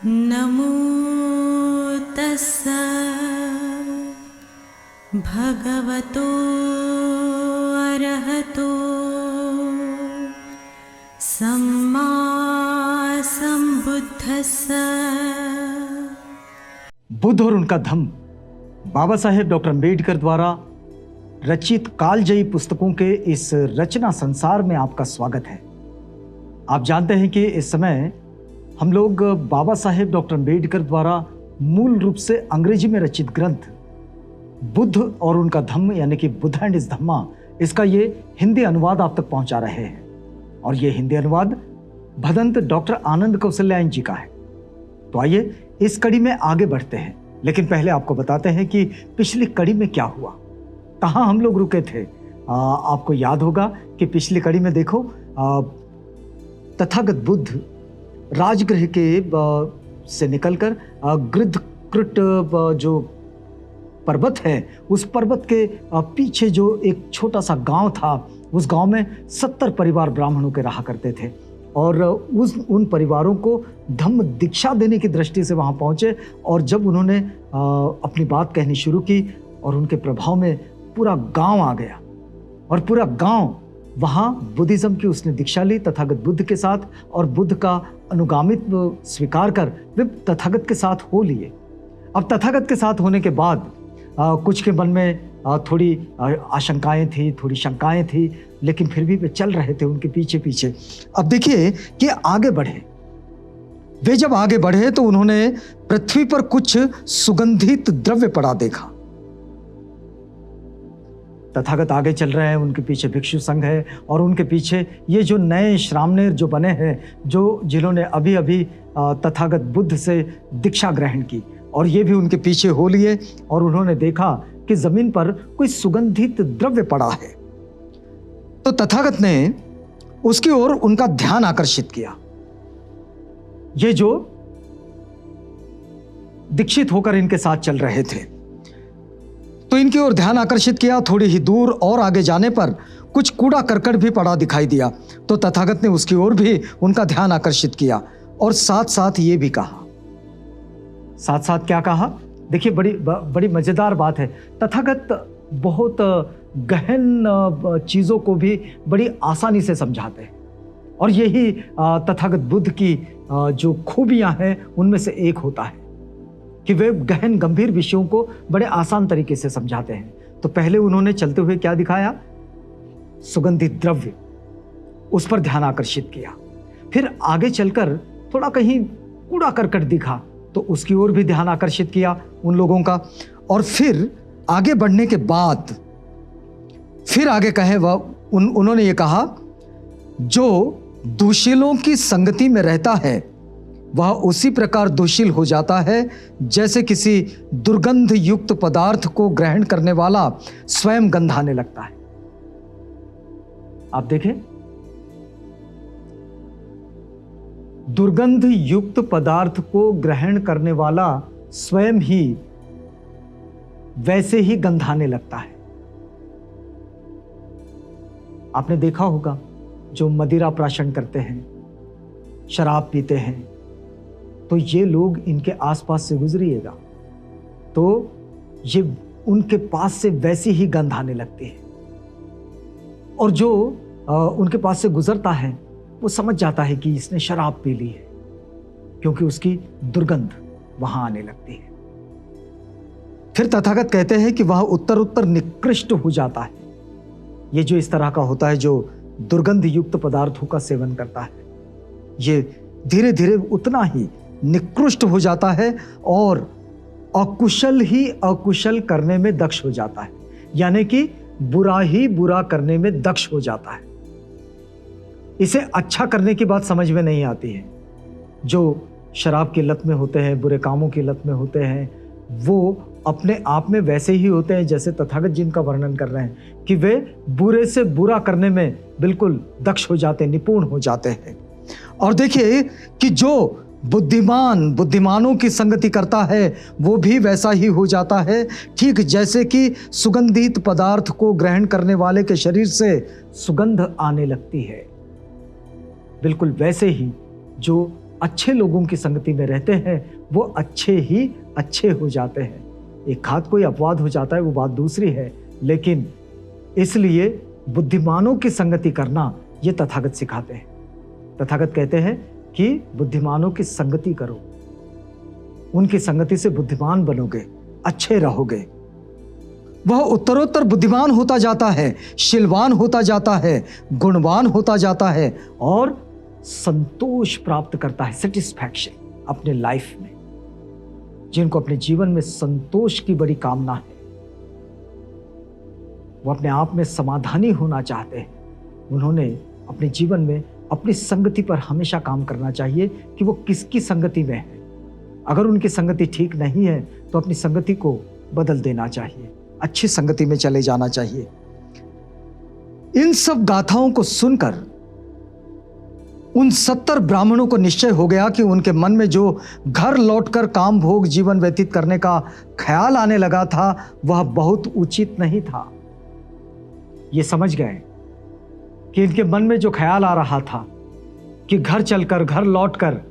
नमो तस्सा भगवतो अरहतो सम्मा संबुद्धस्सा। बुद्ध और उनका धम्म बाबा साहेब डॉक्टर अम्बेडकर द्वारा रचित कालजयी पुस्तकों के इस रचना संसार में आपका स्वागत है। आप जानते हैं कि इस समय हम लोग बाबा साहेब डॉक्टर अम्बेडकर द्वारा मूल रूप से अंग्रेजी में रचित ग्रंथ बुद्ध और उनका धम्म यानी कि बुद्ध एंड हिज धम्मा, इसका ये हिंदी अनुवाद आप तक पहुंचा रहे हैं। और ये हिंदी अनुवाद भदंत डॉक्टर आनंद कौशल्यायन जी का है। तो आइए इस कड़ी में आगे बढ़ते हैं, लेकिन पहले आपको बताते हैं कि पिछली कड़ी में क्या हुआ, कहाँ हम लोग रुके थे। आपको याद होगा कि पिछली कड़ी में देखो, तथागत बुद्ध राजगृह के से निकलकर गृद्धकृत जो पर्वत है, उस पर्वत के पीछे जो एक छोटा सा गांव था, उस गांव में 70 परिवार ब्राह्मणों के रहा करते थे। और उन परिवारों को धम्म दीक्षा देने की दृष्टि से वहाँ पहुँचे। और जब उन्होंने अपनी बात कहनी शुरू की और उनके प्रभाव में पूरा गांव आ गया और पूरा गांव वहाँ बुद्धिज़्म की उसने दीक्षा ली तथागत बुद्ध के साथ, और बुद्ध का अनुगामित्व स्वीकार कर वे तथागत के साथ हो लिए। अब तथागत के साथ होने के बाद कुछ के मन में थोड़ी आशंकाएं थी, थोड़ी शंकाएं थी, लेकिन फिर भी वे चल रहे थे उनके पीछे पीछे। अब देखिए कि आगे बढ़े। वे जब आगे बढ़े तो उन्होंने पृथ्वी पर कुछ सुगंधित द्रव्य पड़ा देखा। तथागत आगे चल रहे हैं, उनके पीछे भिक्षु संघ है और उनके पीछे ये जो नए श्रामणेर जो बने हैं, जो जिन्होंने अभी अभी तथागत बुद्ध से दीक्षा ग्रहण की, और ये भी उनके पीछे हो लिए। और उन्होंने देखा कि जमीन पर कोई सुगंधित द्रव्य पड़ा है। तो तथागत ने उसकी ओर उनका ध्यान आकर्षित किया। ये जो दीक्षित होकर इनके साथ चल रहे थे, तो इनकी ओर ध्यान आकर्षित किया। थोड़ी ही दूर और आगे जाने पर कुछ कूड़ा करकट भी पड़ा दिखाई दिया, तो तथागत ने उसकी ओर भी उनका ध्यान आकर्षित किया। और साथ साथ ये भी कहा, साथ साथ क्या कहा, देखिए बड़ी मजेदार बात है। तथागत बहुत गहन चीजों को भी बड़ी आसानी से समझाते हैं, और यही तथागत बुद्ध की जो खूबियां हैं उनमें से एक होता है कि वे गहन गंभीर विषयों को बड़े आसान तरीके से समझाते हैं। तो पहले उन्होंने चलते हुए क्या दिखाया, सुगंधित द्रव्य, उस पर ध्यान आकर्षित किया। फिर आगे चलकर थोड़ा कहीं कूड़ा करकट दिखा, तो उसकी ओर भी ध्यान आकर्षित किया उन लोगों का। और फिर आगे बढ़ने के बाद फिर आगे कहे उन्होंने ये कहा, जो दुशीलों की संगति में रहता है वह उसी प्रकार दुशील हो जाता है जैसे किसी दुर्गंध युक्त पदार्थ को ग्रहण करने वाला स्वयं गंधाने लगता है। आप देखें, दुर्गंध युक्त पदार्थ को ग्रहण करने वाला स्वयं ही वैसे ही गंधाने लगता है। आपने देखा होगा जो मदिरा प्राशन करते हैं, शराब पीते हैं, तो ये लोग इनके आसपास से गुजरिएगा तो ये उनके पास से वैसी ही गंध आने लगती है। और जो उनके पास से गुजरता है वो समझ जाता है कि इसने शराब पी ली है, क्योंकि उसकी दुर्गंध वहां आने लगती है। फिर तथागत कहते हैं कि वह उत्तर उत्तर निकृष्ट हो जाता है। ये जो इस तरह का होता है, जो दुर्गंध युक्त पदार्थों का सेवन करता है, ये धीरे धीरे उतना ही निकृष्ट हो जाता है और अकुशल ही अकुशल करने में दक्ष हो जाता है, यानी कि बुरा ही बुरा करने में दक्ष हो जाता है। इसे अच्छा करने की बात समझ में नहीं आती है। जो शराब की लत में होते हैं, बुरे कामों की लत में होते हैं, वो अपने आप में वैसे ही होते हैं जैसे तथागत जिनका वर्णन कर रहे हैं कि वे बुरे से बुरा करने में बिल्कुल दक्ष हो जाते हैं, निपुण हो जाते हैं। और देखिए कि जो बुद्धिमानों की संगति करता है वो भी वैसा ही हो जाता है, ठीक जैसे कि सुगंधित पदार्थ को ग्रहण करने वाले के शरीर से सुगंध आने लगती है। बिल्कुल वैसे ही जो अच्छे लोगों की संगति में रहते हैं वो अच्छे ही अच्छे हो जाते हैं। एक हाथ कोई अपवाद हो जाता है वो बात दूसरी है, लेकिन इसलिए बुद्धिमानों की संगति करना ये तथागत सिखाते हैं। तथागत कहते हैं कि बुद्धिमानों की संगति करो, उनकी संगति से बुद्धिमान बनोगे, अच्छे रहोगे। वह उत्तरोत्तर बुद्धिमान होता जाता है, शीलवान होता जाता है, गुणवान होता जाता है और संतोष प्राप्त करता है, सेटिस्फैक्शन अपने लाइफ में। जिनको अपने जीवन में संतोष की बड़ी कामना है, वो अपने आप में समाधानी होना चाहते हैं, उन्होंने अपने जीवन में अपनी संगति पर हमेशा काम करना चाहिए कि वो किसकी संगति में है। अगर उनकी संगति ठीक नहीं है तो अपनी संगति को बदल देना चाहिए, अच्छी संगति में चले जाना चाहिए। इन सब गाथाओं को सुनकर उन 70 ब्राह्मणों को निश्चय हो गया कि उनके मन में जो घर लौटकर काम भोग जीवन व्यतीत करने का ख्याल आने लगा था वह बहुत उचित नहीं था। ये समझ गए कि इनके मन में जो ख्याल आ रहा था कि घर चलकर, घर लौटकर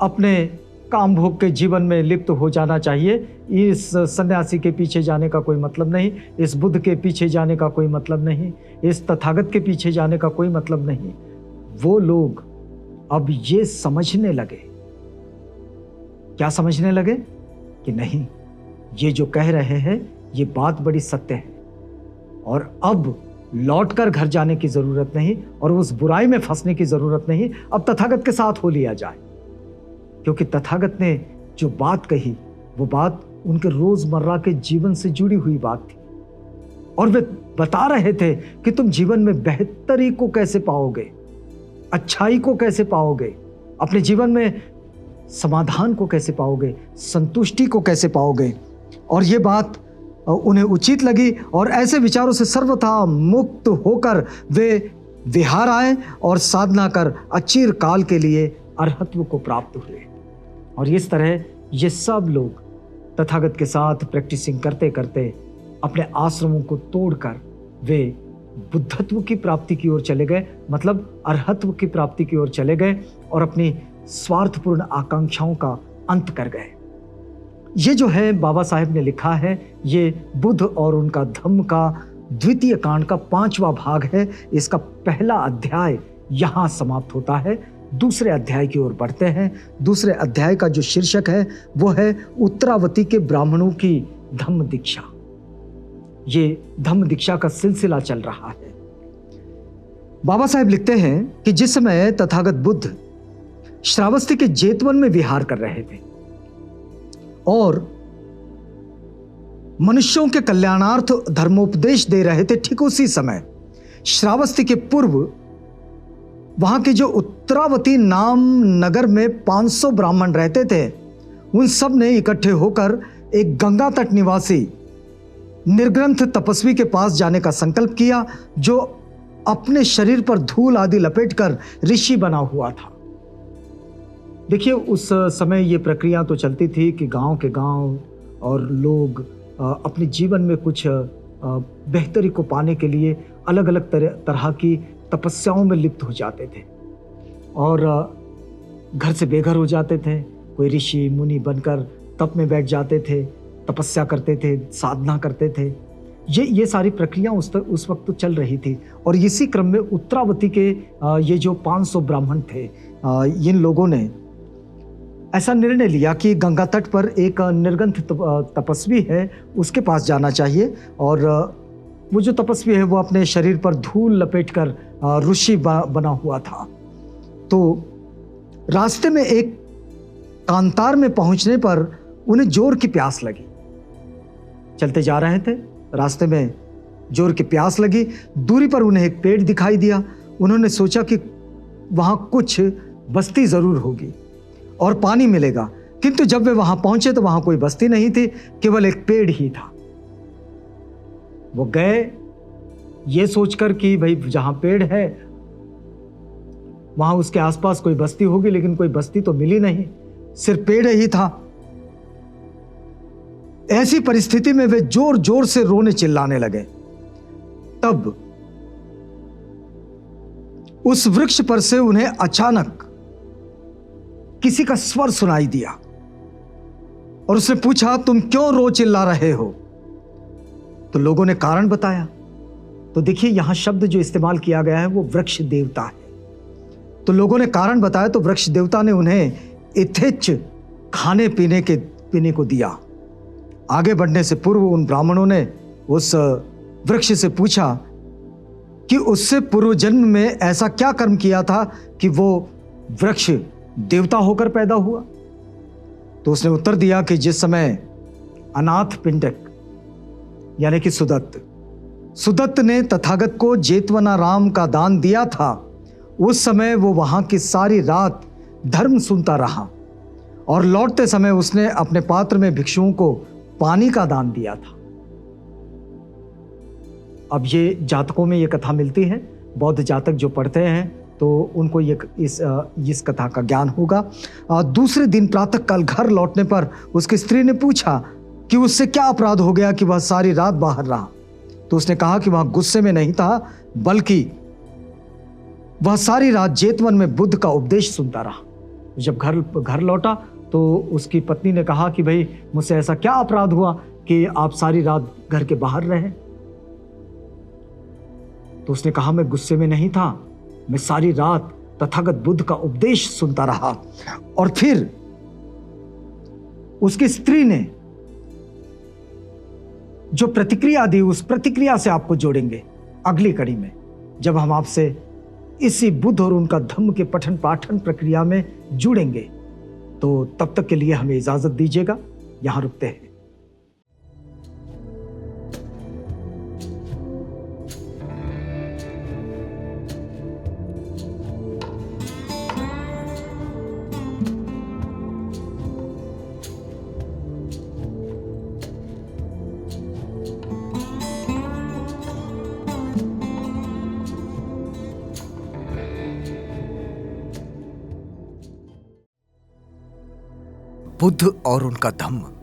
अपने काम भोग के जीवन में लिप्त हो जाना चाहिए, इस सन्यासी के पीछे जाने का कोई मतलब नहीं, इस बुद्ध के पीछे जाने का कोई मतलब नहीं, इस तथागत के पीछे जाने का कोई मतलब नहीं। वो लोग अब ये समझने लगे, क्या समझने लगे कि नहीं, ये जो कह रहे हैं ये बात बड़ी सत्य है और अब लौटकर घर जाने की जरूरत नहीं और उस बुराई में फंसने की जरूरत नहीं, अब तथागत के साथ हो लिया जाए। क्योंकि तथागत ने जो बात कही वो बात उनके रोजमर्रा के जीवन से जुड़ी हुई बात थी और वे बता रहे थे कि तुम जीवन में बेहतरी को कैसे पाओगे, अच्छाई को कैसे पाओगे, अपने जीवन में समाधान को कैसे पाओगे, संतुष्टि को कैसे पाओगे। और ये बात उन्हें उचित लगी और ऐसे विचारों से सर्वथा मुक्त होकर वे विहार आए और साधना कर अचिर काल के लिए अरहत्व को प्राप्त हुए। और इस तरह ये सब लोग तथागत के साथ प्रैक्टिसिंग करते करते अपने आश्रमों को तोड़कर वे बुद्धत्व की प्राप्ति की ओर चले गए, मतलब अरहत्व की प्राप्ति की ओर चले गए और अपनी स्वार्थपूर्ण आकांक्षाओं का अंत कर गए। ये जो है बाबा साहेब ने लिखा है, ये बुद्ध और उनका धम्म का द्वितीय कांड का 5वां भाग है। इसका पहला अध्याय यहाँ समाप्त होता है। दूसरे अध्याय की ओर बढ़ते हैं। दूसरे अध्याय का जो शीर्षक है वो है उत्तरावती के ब्राह्मणों की धम्म दीक्षा। ये धम्म दीक्षा का सिलसिला चल रहा है। बाबा साहेब लिखते हैं कि जिस समय तथागत बुद्ध श्रावस्ती के जेतवन में विहार कर रहे थे और मनुष्यों के कल्याणार्थ धर्मोपदेश दे रहे थे, ठीक उसी समय श्रावस्ती के पूर्व वहां के जो उत्तरावती नाम नगर में 500 ब्राह्मण रहते थे, उन सब ने इकट्ठे होकर एक गंगा तट निवासी निर्ग्रंथ तपस्वी के पास जाने का संकल्प किया, जो अपने शरीर पर धूल आदि लपेटकर ऋषि बना हुआ था। देखिए, उस समय ये प्रक्रिया तो चलती थी कि गांव के गांव और लोग अपने जीवन में कुछ बेहतरी को पाने के लिए अलग अलग तरह की तपस्याओं में लिप्त हो जाते थे और घर से बेघर हो जाते थे। कोई ऋषि मुनि बनकर तप में बैठ जाते थे, तपस्या करते थे, साधना करते थे। ये सारी प्रक्रिया उस वक्त तो चल रही थी। और इसी क्रम में उत्तरावती के ये जो 500 ब्राह्मण थे, इन लोगों ने ऐसा निर्णय लिया कि गंगा तट पर एक निर्ग्रंथ तपस्वी है, उसके पास जाना चाहिए। और वो जो तपस्वी है वो अपने शरीर पर धूल लपेटकर ऋषि बना हुआ था। तो रास्ते में एक कांतार में पहुंचने पर उन्हें जोर की प्यास लगी। चलते जा रहे थे, रास्ते में जोर की प्यास लगी। दूरी पर उन्हें एक पेड़ दिखाई दिया। उन्होंने सोचा कि वहां कुछ बस्ती जरूर होगी और पानी मिलेगा, किंतु जब वे वहां पहुंचे तो वहां कोई बस्ती नहीं थी, केवल एक पेड़ ही था। वो गए ये सोचकर कि भाई जहां पेड़ है वहां उसके आसपास कोई बस्ती होगी, लेकिन कोई बस्ती तो मिली नहीं, सिर्फ पेड़ ही था। ऐसी परिस्थिति में वे जोर जोर से रोने चिल्लाने लगे। तब उस वृक्ष पर से उन्हें अचानक किसी का स्वर सुनाई दिया और उसने पूछा, तुम क्यों रो चिल्ला रहे हो? तो लोगों ने कारण बताया। तो देखिए यहां शब्द जो इस्तेमाल किया गया है वो वृक्ष देवता है। तो लोगों ने कारण बताया तो वृक्ष देवता ने उन्हें यथेच्छ खाने पीने को दिया। आगे बढ़ने से पूर्व उन ब्राह्मणों ने उस वृक्ष से पूछा कि उससे पूर्व जन्म में ऐसा क्या कर्म किया था कि वो वृक्ष देवता होकर पैदा हुआ। तो उसने उत्तर दिया कि जिस समय अनाथ पिंडक यानी कि सुदत्त ने तथागत को जेतवनाराम का दान दिया था, उस समय वो वहां की सारी रात धर्म सुनता रहा और लौटते समय उसने अपने पात्र में भिक्षुओं को पानी का दान दिया था। अब ये जातकों में ये कथा मिलती है। बौद्ध जातक जो पढ़ते हैं तो उनको इस कथा का ज्ञान होगा। दूसरे दिन प्रातःकाल घर लौटने पर उसकी स्त्री ने पूछा कि उससे क्या अपराध हो गया कि वह सारी रात बाहर रहा। तो उसने कहा कि वह गुस्से में नहीं था, बल्कि वह सारी रात जेतवन में बुद्ध का उपदेश सुनता रहा। जब घर लौटा तो उसकी पत्नी ने कहा कि भाई मुझसे ऐसा क्या अपराध हुआ कि आप सारी रात घर के बाहर रहे? तो उसने कहा, मैं गुस्से में नहीं था, मैं सारी रात तथागत बुद्ध का उपदेश सुनता रहा। और फिर उसकी स्त्री ने जो प्रतिक्रिया दी, उस प्रतिक्रिया से आपको जोड़ेंगे अगली कड़ी में, जब हम आपसे इसी बुद्ध और उनका धम्म के पठन पाठन प्रक्रिया में जुड़ेंगे। तो तब तक के लिए हमें इजाजत दीजिएगा, यहां रुकते हैं। बुद्ध और उनका धम्म।